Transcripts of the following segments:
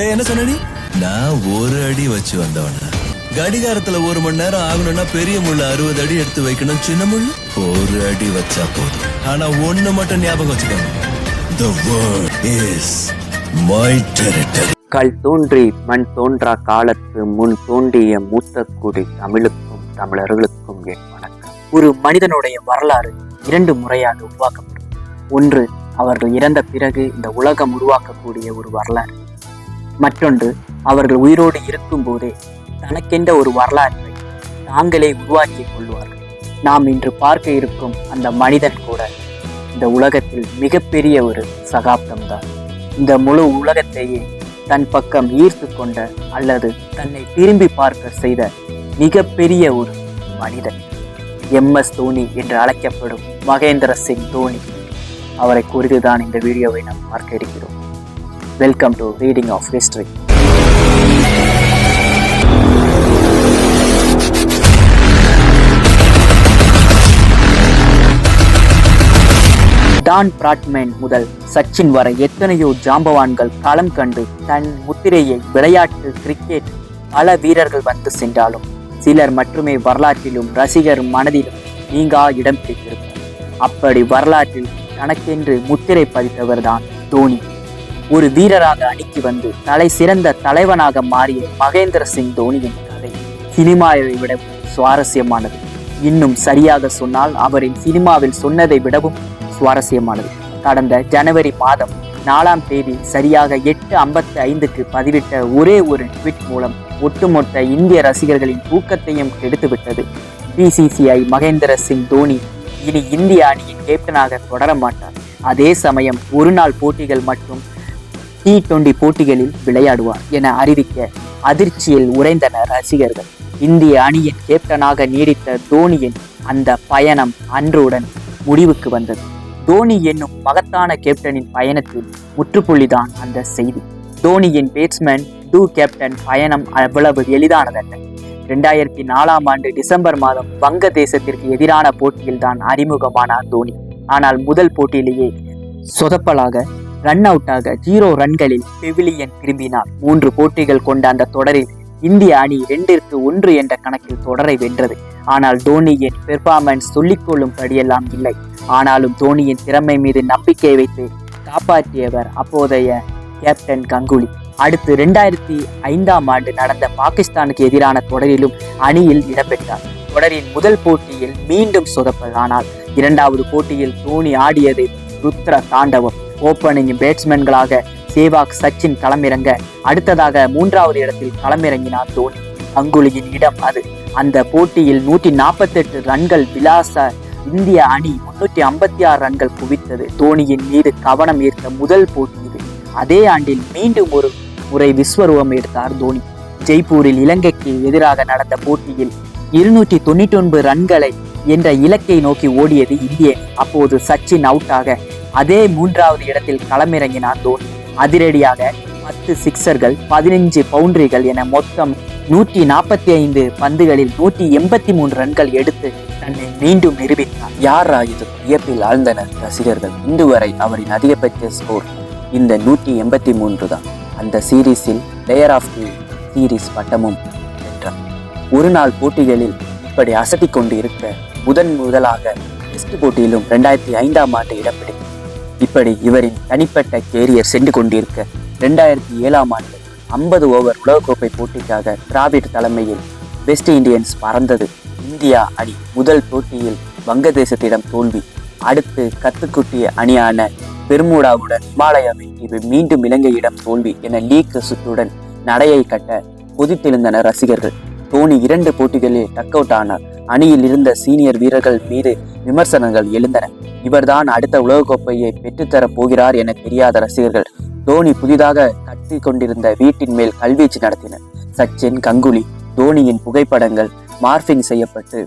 என்ன சொன்ன நீ? நான் ஒரு அடி வச்சு வந்தவன. கடிகாரத்துல 1 மணி நேரம் ஆகணும்னா பெரிய முள்ள 60 அடி எடுத்து வைக்கணும். சின்ன முள்ள ஒரு அடி வச்சா போதும். ஆனா ஒண்ணு மட்டும் ஞாபகம் வச்சுக்கோங்க. The world is my territory. கல் தோன்றி மண் தோன்றா காலத்து முன் தோன்றிய மூத்த குடி தமிழுக்கும் தமிழர்களுக்கும் என் வணக்கம். ஒரு மனிதனுடைய வரலாறு 2 முறையாக உருவாக்கப்படும். ஒன்று, அவர்கள் இறந்த பிறகு இந்த உலகம் உருவாக்கக்கூடிய ஒரு வரலாறு. மற்றொன்று, அவர்கள் உயிரோடு இருக்கும் போதே தனக்கென்ற ஒரு வரலாற்றை தாங்களே உருவாக்கிக் கொள்வார்கள். நாம் இன்று பார்க்க இருக்கும் அந்த மனிதன் கூட இந்த உலகத்தில் மிகப்பெரிய ஒரு சகாப்தம் தான். இந்த முழு உலகத்தையே தன் பக்கம் ஈர்த்து கொண்ட அல்லது தன்னை திரும்பி பார்க்க செய்த மிகப்பெரிய ஒரு மனிதன் MS தோனி என்று அழைக்கப்படும் மகேந்திர சிங் தோனி. அவரை குறித்துதான் இந்த வீடியோவை நாம் பார்க்க இருக்கிறோம். Welcome to reading of history. Don Bradman முதல் சச்சின் வரை எத்தனையோ ஜாம்பவான்கள் களம் கண்டு தன் முத்திரையை விளையாட்டு கிரிக்கெட் பல வீரர்கள் வந்து சென்றாலும் சிலர் மட்டுமே வரலாற்றிலும் ரசிகர் மனதிலும் நீங்கா இடம் பிடித்திருப்பார். அப்படி வரலாற்றில் தனக்கென்று முத்திரை பதித்தவர் தான் தோனி. ஒரு வீரராக அணிக்கு வந்து தலை சிறந்த தலைவனாக மாறிய மகேந்திர சிங் தோனியின் கதை சினிமாவை விட சுவாரஸ்யமானது. இன்னும் சரியாக சொன்னால் அவரின் சினிமாவில் சொன்னதை விடவும் சுவாரஸ்யமானது. கடந்த ஜனவரி மாதம் 4ஆம் தேதி சரியாக 8:55க்கு பதிவிட்ட ஒரே ஒரு ட்வீட் மூலம் ஒட்டுமொத்த இந்திய ரசிகர்களின் தூக்கத்தையும் கெடுத்துவிட்டது. BCCI மகேந்திர சிங் தோனி இனி இந்திய அணியின் கேப்டனாக தொடர மாட்டார். அதே சமயம் ஒருநாள் போட்டிகள் மற்றும் T20 போட்டிகளில் விளையாடுவார் என அறிவிக்க அதிர்ச்சியில் உறைந்தனர் ரசிகர்கள். இந்திய அணியின் கேப்டனாக நீடித்த தோனியின் அந்த பயணம் அன்றுடன் முடிவுக்கு வந்தது. தோனி என்னும் மகத்தான கேப்டனின் பயணத்தில் முற்றுப்புள்ளிதான் அந்த செய்தி. தோனியின் பேட்ஸ்மேன் டு கேப்டன் பயணம் அவ்வளவு எளிதானதல்ல. 2004ஆம் ஆண்டு டிசம்பர் மாதம் வங்கதேசத்திற்கு எதிரான போட்டியில் தான் அறிமுகமானார் தோனி. ஆனால் முதல் போட்டியிலேயே சொதப்பலாக ரன் அவுட்டாக 0 ரன்களில் பெவிலியன் திரும்பினார். 3 போட்டிகள் கொண்ட அந்த தொடரில் இந்திய அணி 2-1 என்ற கணக்கில் தொடரை வென்றது. ஆனால் தோனியின் பெர்ஃபார்மன்ஸ் சொல்லிக்கொள்ளும் படியெல்லாம் இல்லை. ஆனாலும் தோனியின் திறமை மீது நம்பிக்கை வைத்து காப்பாற்றியவர் அப்போதைய கேப்டன் கங்குலி. அடுத்து 2005ஆம் ஆண்டு நடந்த பாகிஸ்தானுக்கு எதிரான தொடரிலும் அணியில் இடம்பெற்றார். தொடரின் முதல் போட்டியில் மீண்டும் சொதப்பல். ஆனால் 2வது போட்டியில் தோனி ஆடியது ருத்ர தாண்டவம். ஓப்பனிங் பேட்ஸ்மேன்களாக சேவாக், சச்சின் களமிறங்க அடுத்ததாக 3வது இடத்தில் களமிறங்கினார் தோனி. கங்குலியின் இடம் அது. அந்த போட்டியில் 148 ரன்கள் விளாச இந்திய அணி 356 ரன்கள் குவித்தது. தோனியின் மீது கவனம் ஈர்த்த முதல் போட்டி இது. அதே ஆண்டில் மீண்டும் ஒரு முறை விஸ்வரூபம் எடுத்தார் தோனி. ஜெய்ப்பூரில் இலங்கைக்கு எதிராக நடந்த போட்டியில் 299 ரன்களை என்ற இலக்கை நோக்கி ஓடியது இந்திய. அப்போது சச்சின் அவுட்டாக அதே 3வது இடத்தில் களமிறங்கினார் தோனி. அதிரடியாக 10 சிக்சர்கள், 15 பவுண்டரிகள் என மொத்தம் 145 பந்துகளில் 183 ரன்கள் எடுத்து தன்னை மீண்டும் நிரூபித்தார். யார் இது? வியப்பில் ஆழ்ந்தனர் ரசிகர்கள். இன்று வரை அவரின் அதிகபட்ச ஸ்கோர் இந்த 183 தான். அந்த சீரீஸில் பிளேயர் ஆஃப் தி சீரீஸ் பட்டமும் வென்றார். ஒரு நாள் போட்டிகளில் இப்படி அசத்தி கொண்டு இருக்க முதலாக டெஸ்ட் போட்டியிலும் 2005ஆம் ஆண்டு இடம் பிடித்தார். இப்படி இவரின் தனிப்பட்ட கேரியர் சென்று கொண்டிருக்க 2007ஆம் ஆண்டு 50 ஓவர் உலகக்கோப்பை போட்டிக்காக டிராவிட் தலைமையில் வெஸ்ட் இண்டியன்ஸ் பறந்தது. இந்தியா அணி முதல் போட்டியில் வங்கதேசத்திடம் தோல்வி. அடுத்து கத்துக்குட்டிய அணியான பெர்முடாவுடன் இமாலயாவில் மீண்டும் இலங்கையிடம் தோல்வி என லீக் சுற்றுடன் நடையை கட்ட கொதித்தெழுந்தனர் ரசிகர்கள். தோனி 2 போட்டிகளில் டக் அவுட் ஆனார். அணியில் இருந்த சீனியர் வீரர்கள் மீது விமர்சனங்கள் எழுந்தன. இவர்தான் அடுத்த உலகக்கோப்பையை பெற்றுத்தரப் போகிறார் என தெரியாத ரசிகர்கள் தோனி புதிதாக கட்டி கொண்டிருந்த வீட்டின் மேல் கல்வீச்சு நடத்தினர். சச்சின், கங்குலி, தோனியின் புகைப்படங்கள் மார்பிங் செய்யப்பட்டு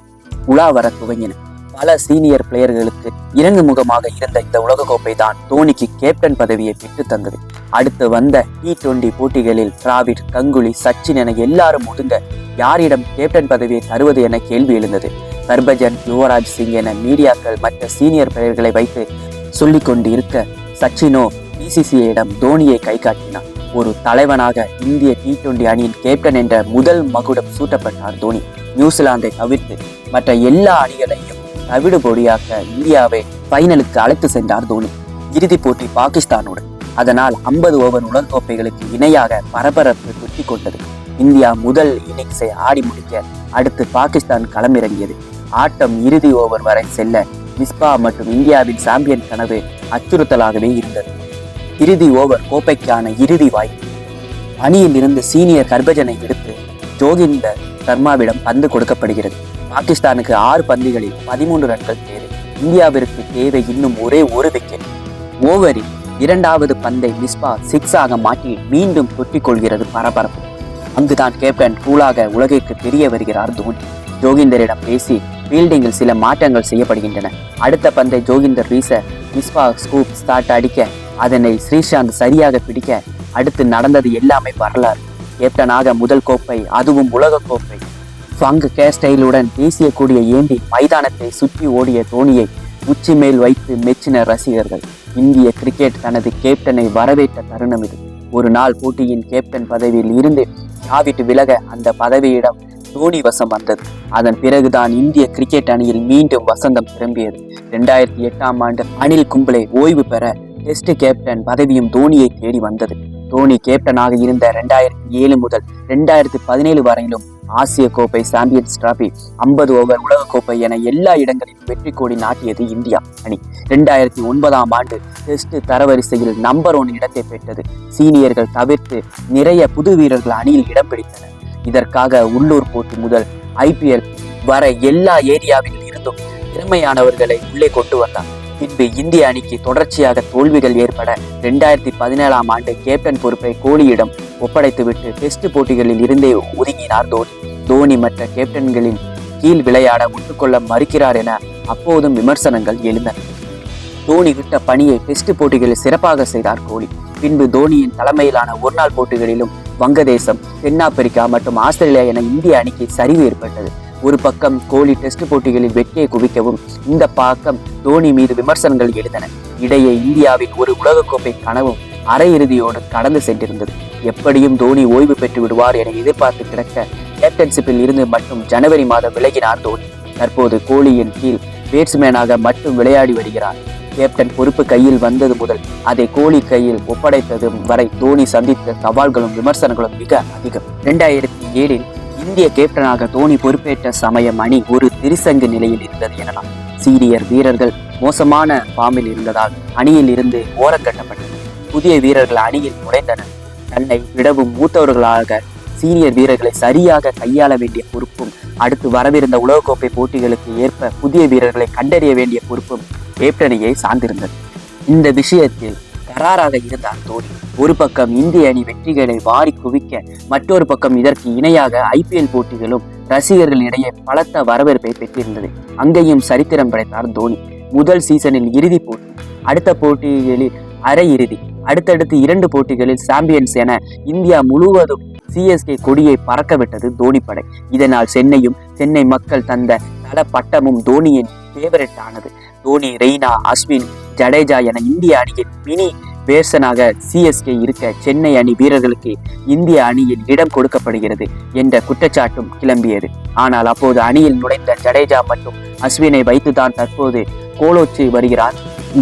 உலா வர துவங்கின. பல சீனியர் பிளேயர்களுக்கு இறங்கு முகமாக இருந்த இந்த உலகக்கோப்பை தான் தோனிக்கு கேப்டன் பதவியை பெற்று தந்தது. அடுத்து வந்த T20 போட்டிகளில் டிராவிட், கங்குலி, சச்சின் என எல்லாரும் ஒதுங்க யாரிடம் கேப்டன் பதவியை தருவது என கேள்வி எழுந்தது. ஹர்பஜன், யுவராஜ் சிங் என மீடியாக்கள் மற்ற சீனியர் பிளேயர்களை வைத்து சொல்லிக் கொண்டு இருக்க சச்சினோ பிசிசிஐயிடம் தோனியை கை காட்டினார். ஒரு தலைவனாக இந்திய T20 அணியின் கேப்டன் என்ற முதல் மகுடம் சூட்டப்பட்டார் தோனி. நியூசிலாந்தை தவிர்த்து மற்ற எல்லா அணிகளையும் தவிடு பொடியாக்க இந்தியாவை ஃபைனலுக்கு அழைத்து சென்றார் தோனி. இறுதிப் போட்டி பாகிஸ்தானுடன். அதனால் 50 ஓவர் உலகக்கோப்பைகளுக்கு இணையாக பரபரப்பு துட்டி கொண்டது. இந்தியா முதல் இன்னிங்ஸை ஆடி முடிக்க அடுத்து பாகிஸ்தான் களமிறங்கியது. ஆட்டம் இறுதி ஓவர் வரை செல்ல மிஸ்பா மற்றும் இந்தியாவின் சாம்பியன் கனவு அச்சுறுத்தலாகவே இருந்தது. இறுதி ஓவர் கோப்பைக்கான இறுதி வாய்ப்பு. அணியில் இருந்து சீனியர் ஹர்பஜனை விடுத்து ஜோகிந்தர் சர்மாவிடம் பந்து கொடுக்கப்படுகிறது. பாகிஸ்தானுக்கு 6 பந்துகளில் 13 ரன்கள் தேவை. இந்தியாவிற்கு தேவை இன்னும் ஒரே ஒரு விக்கெட். ஓவரில் 2வது பந்தை மிஸ்பா 6 மாற்றி மீண்டும் தொட்டிக் கொள்கிறது பரபரப்பு. அங்குதான் கேப்டன் கூலாக உலகிற்கு தெரிய வருகிறார் தோனி. ஜோகிந்தரிடம் பேசி ஃபீல்டிங்கில் சில மாற்றங்கள் செய்யப்படுகின்றன. அடுத்த பந்தை ஜோகிந்தர் வீச மிஸ்பா ஸ்கூப் ஸ்டார்ட் அடிக்க அதனை ஸ்ரீசாந்த் சரியாக பிடிக்க அடுத்து நடந்தது எல்லாமே வரலாறு. கேப்டனாக முதல் கோப்பை, அதுவும் உலக கோப்பை. ஃபங் கேஸ்டைலுடன் தேசிய கொடியை ஏந்தி மைதானத்தை சுற்றி ஓடிய தோனியை உச்சி மேல் வைத்து மெச்சின ரசிகர்கள். இந்திய கிரிக்கெட் தனது கேப்டனை வரவேற்ற தருணம் இது. ஒரு நாள் போட்டியின் கேப்டன் பதவியில் இருந்து தாவிட்டு விலக அந்த பதவியிடம் தோனி வசம் வந்தது. அதன் பிறகுதான் இந்திய கிரிக்கெட் அணியில் மீண்டும் வசந்தம் திரும்பியது. 2008ஆம் ஆண்டு அனில் கும்ப்ளே ஓய்வு பெற டெஸ்ட் கேப்டன் பதவியும் தோனியை தேடி வந்தது. தோனி கேப்டனாக இருந்த 2007 முதல் 2017 வரையிலும் ஆசிய கோப்பை, சாம்பியன்ஸ் டிராபி, 50 ஓவர் உலகக்கோப்பை என எல்லா இடங்களிலும் வெற்றி கொடி நாட்டியது இந்தியா அணி. 2009ஆம் ஆண்டு டெஸ்ட் தரவரிசையில் நம்பர் 1 இடத்தை பெற்றது. சீனியர்கள் தவிர்த்து நிறைய புது வீரர்கள் அணியில் இடம் பிடித்தனர். இதற்காக உள்ளூர் போட்டி முதல் IPL வரை எல்லா ஏரியாவில் இருந்தும் திறமையானவர்களை உள்ளே கொண்டு வந்தார். பின்பு இந்திய அணிக்கு தொடர்ச்சியாக தோல்விகள் ஏற்பட 2017ஆம் ஆண்டு கேப்டன் பொறுப்பை கோலியிடம் ஒப்படைத்துவிட்டு டெஸ்ட் போட்டிகளில் இருந்தே ஒதுங்கினார் தோனி. தோனி மற்ற கேப்டன்களின் கீழ் விளையாட ஒத்துக்கொள்ள மறுக்கிறார் என அப்போதும் விமர்சனங்கள் எழுந்தன. தோனி விட்ட பணியை டெஸ்ட் போட்டிகளில் சிறப்பாக செய்தார் கோலி. பின்பு தோனியின் தலைமையிலான ஒருநாள் போட்டிகளிலும் வங்கதேசம், தென்னாப்பிரிக்கா மற்றும் ஆஸ்திரேலியா என இந்திய அணிக்கு சரிவு ஏற்பட்டது. ஒரு பக்கம் கோலி டெஸ்ட் போட்டிகளில் வெற்றியை குவிக்கவும், இந்த பக்கம் தோனி மீது விமர்சனங்கள் எழுந்தன. இடையே இந்தியாவின் ஒரு உலகக்கோப்பை கனவும் அரையிறுதியோடு கடந்து சென்றிருந்தது. எப்படியும் தோனி ஓய்வு பெற்று விடுவார் என எதிர்பார்த்து கிடக்க கேப்டன்ஷிப்பில் இருந்து மட்டும் ஜனவரி மாதம் விலகினார் தோனி. தற்போது கோலியின் கீழ் பேட்ஸ்மேனாக மட்டும் விளையாடி வருகிறார். கேப்டன் பொறுப்பு கையில் வந்தது முதல் அதை கோலி கையில் ஒப்படைத்தது வரை தோனி சந்தித்த சவால்களும் விமர்சனங்களும் மிக அதிகம். 2007இல் இந்திய கேப்டனாக தோனி பொறுப்பேற்ற சமயம் அணி ஒரு திரிசங்கு நிலையில் இருந்தது எனலாம். சீனியர் வீரர்கள் மோசமான ஃபார்மில் இருந்ததால் அணியில் இருந்து ஓரங்கட்டப்பட்டனர். புதிய வீரர்கள் அணியில் நுழைந்தனர். தன்னை விடவும் மூத்தவர்களாக சீனியர் வீரர்களை சரியாக கையாள வேண்டிய பொறுப்பும், அடுத்து வரவிருந்த உலகக்கோப்பை போட்டிகளுக்கு ஏற்ப புதிய வீரர்களை கண்டறிய வேண்டிய பொறுப்பும் கேப்டனையே சார்ந்திருந்தது. இந்த விஷயத்தில் கராராக இருந்தார் தோனி. ஒரு பக்கம் இந்திய அணி வெற்றிகளை வாரி குவிக்க, மற்றொரு பக்கம் இதற்கு இணையாக IPL போட்டிகளும் ரசிகர்களிடையே பலத்த வரவேற்பை பெற்றிருந்தது. அங்கேயும் சரித்திரம் படைத்தார் தோனி. முதல் சீசனில் இறுதி போட்டி, அடுத்த போட்டிகளில் அரையிறுதி, அடுத்தடுத்து 2 போட்டிகளில் சாம்பியன்ஸ் என இந்தியா முழுவதும் CSK கொடியை பறக்க விட்டது தோனி படை. இதனால் சென்னையும் சென்னை மக்கள் தந்த தல பட்டமும் தோனியின் ஃபேவரட் ஆனது. தோனி, ரெய்னா, அஸ்வின், ஜடேஜா என இந்திய அணியின் மினி வேர்சனாக CSK இருக்க சென்னை அணி வீரர்களுக்கு இந்திய அணியில் இடம் கொடுக்கப்படுகிறது என்ற குற்றச்சாட்டும் கிளம்பியது. ஆனால் அப்போது அணியில் நுழைந்த ஜடேஜா மற்றும் அஸ்வினை வைத்துதான் தற்போது கோலோச்சி வருகிறார்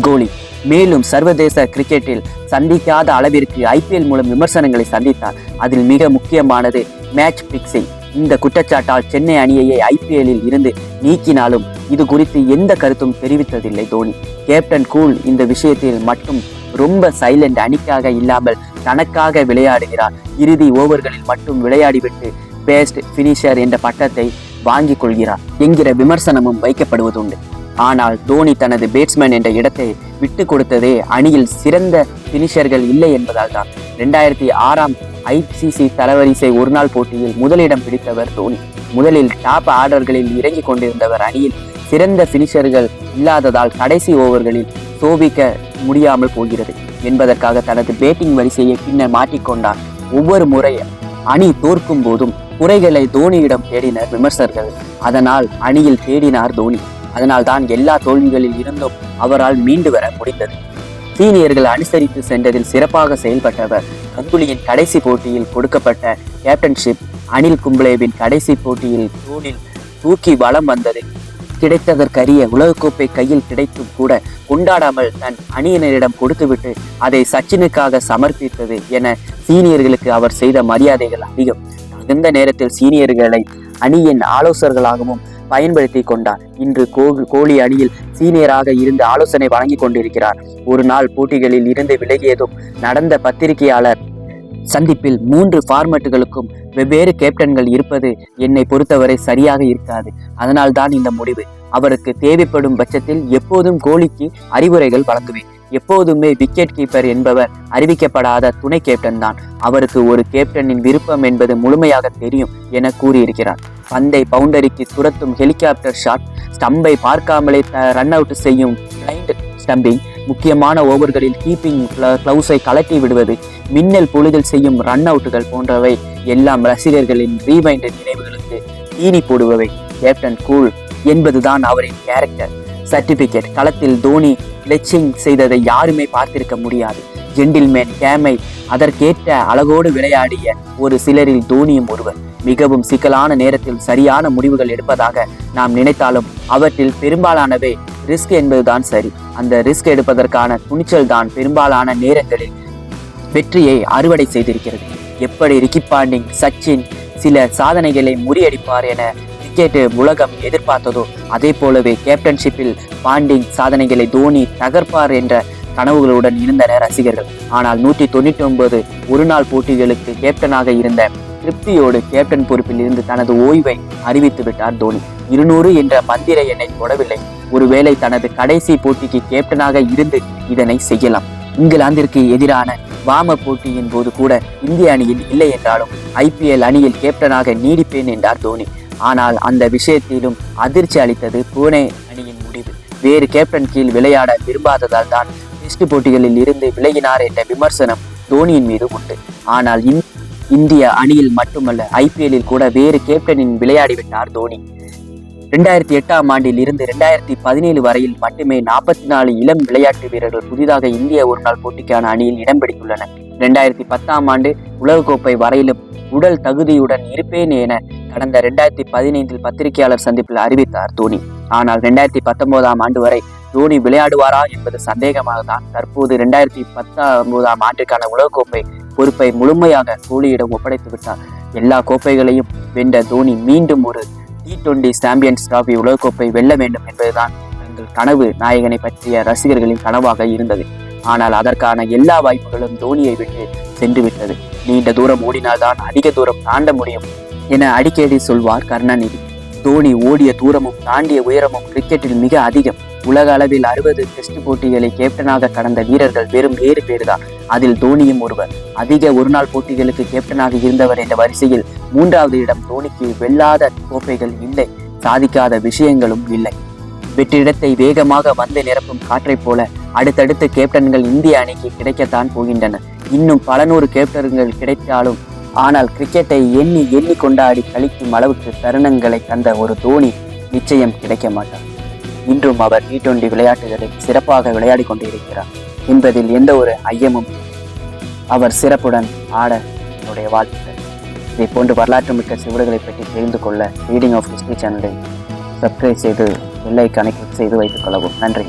கோலி. மேலும் சர்வதேச கிரிக்கெட்டில் சந்திக்காத அளவிற்கு IPL மூலம் விமர்சனங்களை சந்தித்தார். அதில் மிக முக்கியமானது மேட்ச் பிக்சிங். இந்த குற்றச்சாட்டால் சென்னை அணியையே IPL-இல் இருந்து நீக்கினாலும் இது குறித்து எந்த கருத்தும் தெரிவித்ததில்லை தோனி. கேப்டன் கூல் இந்த விஷயத்தில் மட்டும் ரொம்ப சைலண்ட். அணிக்காக இல்லாமல் தனக்காக விளையாடுகிறார். இறுதி ஓவர்களில் மட்டும் விளையாடிவிட்டு பெஸ்ட் பினிஷர் என்ற பட்டத்தை வாங்கிக் கொள்கிறார் என்கிற விமர்சனமும் வைக்கப்படுவதுண்டு. ஆனால் தோனி தனது பேட்ஸ்மேன் என்ற இடத்தை விட்டு கொடுத்ததே அணியில் சிறந்த பினிஷர்கள் இல்லை என்பதால் தான். 2006ஆம் ICC தரவரிசை ஒருநாள் போட்டியில் முதலிடம் பிடித்தவர் தோனி. முதலில் டாப் ஆர்டர்களில் இறங்கி கொண்டிருந்தவர் அணியில் சிறந்த பினிஷர்கள் இல்லாததால் கடைசி ஓவர்களில் சோபிக்க முடியாமல் போகிறது என்பதற்காக தனது பேட்டிங் வரிசையை பின்னர் மாற்றிக்கொண்டார். ஒவ்வொரு முறை அணி தோற்கும் போதும் குறைகளை தோனியிடம் தேடினர் விமர்சகர்கள். அதனால் அணியில் தேடினார் தோனி. அதனால் தான் எல்லா தோல்விகளில் இருந்தும் அவரால் மீண்டு வர முடிந்தது. சீனியர்கள் அனுசரித்து சென்றதில் சிறப்பாக செயல்பட்டவர். கங்குலியின் கடைசி போட்டியில் கொடுக்கப்பட்ட கேப்டன்ஷிப் அனில் கும்ப்ளேவின் கடைசி போட்டியில் தோனில் தூக்கி வலம் வந்தது. கிடைத்ததற்கரிய உலகக்கோப்பை கையில் கிடைத்தும் கூட கொண்டாடாமல் தன் அணியினரிடம் கொடுத்துவிட்டு அதை சச்சினுக்காக சமர்ப்பித்தது என சீனியர்களுக்கு அவர் செய்த மரியாதைகள் அதிகம். தகுந்த நேரத்தில் சீனியர்களை அணியின் ஆலோசகர்களாகவும் பயன்படுத்தி கொண்டார். இன்று கோலி அணியில் சீனியராக இருந்து ஆலோசனை வழங்கி கொண்டிருக்கிறார். ஒரு நாள் போட்டிகளில் இருந்து விலகியதும் நடந்த பத்திரிகையாளர் சந்திப்பில் 3 ஃபார்மேட்டுகளுக்கும் வெவ்வேறு கேப்டன்கள் இருப்பது என்னை பொறுத்தவரை சரியாக இருக்காது. அதனால் தான் இந்த முடிவு. அவருக்கு தேவைப்படும் பட்சத்தில் எப்போதும் கோலிக்கு அறிவுரைகள் வழங்குவேன். எப்போதுமே விக்கெட் கீப்பர் என்பவர் அறிவிக்கப்படாத துணை கேப்டன் தான். அவருக்கு ஒரு கேப்டனின் விருப்பம் என்பது முழுமையாக தெரியும் என கூறியிருக்கிறார். பந்தை பவுண்டரிக்கு துரத்தும் ஹெலிகாப்டர் ஷாட், ஸ்டம்பை பார்க்காமலே ரன் அவுட் செய்யும் பிளைண்ட் ஸ்டம்பிங், முக்கியமான ஓவர்களில் கீப்பிங் கிளவுஸை கலட்டி விடுவது, மின்னல் பொழுதில் செய்யும் ரன் அவுட்டுகள் போன்றவை எல்லாம் ரசிகர்களின் ரீவைண்ட் நினைவுகளுக்கு தீனி போடுபவை. கேப்டன் கூல் என்பதுதான் அவரின் கேரக்டர் சர்டிபிகேட். களத்தில் தோனி லெச்சிங் செய்ததை யாருமே பார்த்திருக்க முடியாது. ஜென்டில்மேன், கேமை அதற்கேற்ற அழகோடு விளையாடிய ஒரு சிலரில் தோனியும் ஒருவர். மிகவும் சிக்கலான நேரத்தில் சரியான முடிவுகள் எடுப்பதாக நாம் நினைத்தாலும் அவற்றில் பெரும்பாலானவை ரிஸ்க் என்பதுதான் சரி. அந்த ரிஸ்க் எடுப்பதற்கான துணிச்சல் தான் பெரும்பாலான நேரங்களில் வெற்றியை அறுவடை செய்திருக்கிறது. எப்படி ரிக்கி பாண்டிங், சச்சின் சில சாதனைகளை முறியடிப்பார் என கிரிக்கெட் உலகம் எதிர்பார்த்ததோ அதே போலவே கேப்டன்ஷிப்பில் பாண்டிங் சாதனைகளை தோனி தகர்ப்பார் என்ற கனவுகளுடன் இருந்தனர் ரசிகர்கள். ஆனால் 199 ஒருநாள் போட்டிகளுக்கு கேப்டனாக இருந்த திருப்தியோடு கேப்டன் பொறுப்பில் இருந்து தனது ஓய்வை அறிவித்து விட்டார் தோனி. 200 என்ற மந்திர எண்ணை தொடவில்லை. ஒருவேளை தனது கடைசி போட்டிக்கு கேப்டனாக இருந்து இதனை செய்யலாம். இங்கிலாந்திற்கு எதிரான வாம போட்டியின் போது கூட இந்திய அணியில் இல்லை என்றாலும் IPL அணியில் கேப்டனாக நீடிப்பேன் என்றார் தோனி. ஆனால் அந்த விஷயத்திலும் அதிர்ச்சி அளித்தது புனே அணியின் முடிவு. வேறு கேப்டன் கீழ் விளையாட விரும்பாததால் தான் டெஸ்ட் போட்டிகளில் இருந்து விலகினார் என்ற விமர்சனம் தோனியின் மீது உண்டு. ஆனால் இந்திய அணியில் மட்டுமல்ல, IPL-இல் கூட வேறு கேப்டனின் விளையாடிவிட்டார் தோனி. 2008ஆம் ஆண்டில் இருந்து 2017 வரையில் மட்டுமே 44 இளம் விளையாட்டு வீரர்கள் புதிதாக இந்திய ஒருநாள் போட்டிக்கான அணியில் இடம் பிடித்துள்ளனர். 2010ஆம் ஆண்டு உலகக்கோப்பை வரையிலும் உடல் தகுதியுடன் இருப்பேன் என கடந்த 2015 பத்திரிகையாளர் சந்திப்பில் அறிவித்தார் தோனி. ஆனால் 2019ஆம் ஆண்டு வரை தோனி விளையாடுவாரா என்பது சந்தேகமாக தான். தற்போது 2019ஆம் ஆண்டுக்கான உலகக்கோப்பை பொறுப்பை முழுமையாக கோலியிடம் ஒப்படைத்து விட்டார். எல்லா கோப்பைகளையும் வென்ற தோனி மீண்டும் ஒரு T20 சாம்பியன்ஸ் டிராபி உலகக்கோப்பை வெல்ல வேண்டும் என்பதுதான் தங்கள் கனவு நாயகனை பற்றிய ரசிகர்களின் கனவாக இருந்தது. ஆனால் அதற்கான எல்லா வாய்ப்புகளும் தோனியை விட்டு சென்று விட்டது. நீண்ட தூரம் ஓடினால்தான் அதிக தூரம் தாண்ட முடியும் என அடிக்கடி சொல்வார் கருணாநிதி. தோனி ஓடிய தூரமும் தாண்டிய உயரமும் கிரிக்கெட்டில் மிக அதிகம். உலக அளவில் 60 டெஸ்ட் போட்டிகளை கேப்டனாக கடந்த வீரர்கள் வெறும் 7 பேர்தான். அதில் தோனியும் ஒருவர். அதிக ஒருநாள் போட்டிகளுக்கு கேப்டனாக இருந்தவர் என்ற வரிசையில் 3வது இடம். தோனிக்கு வெல்லாத கோப்பைகள் இல்லை, சாதிக்காத விஷயங்களும் இல்லை. வெற்றிடத்தை வேகமாக வந்து நிரப்பும் காற்றை போல அடுத்தடுத்து கேப்டன்கள் இந்திய அணிக்கு கிடைக்கத்தான் போகின்றன. இன்னும் பல 100 கேப்டன்கள் கிடைத்தாலும் ஆனால் கிரிக்கெட்டை எண்ணி கொண்டாடி கழிக்கும் அளவுக்கு தருணங்களை தந்த ஒரு தோனி நிச்சயம் கிடைக்க மாட்டார். இன்றும் அவர் T20 விளையாட்டுகளில் சிறப்பாக விளையாடி கொண்டிருக்கிறார் என்பதில் எந்த ஒரு ஐயமும். அவர் சிறப்புடன் ஆட என்னுடைய வாழ்த்துக்கள். இதை போன்று வரலாற்று மிக்க சுவடுகளை பற்றி தெரிந்து கொள்ள ரீடிங் ஆஃப் ஹிஸ்டரி சேனலை சப்ஸ்கிரைப் செய்து பெல் ஐகானை கிளிக் செய்து வைத்துக் கொள்ளவும். நன்றி.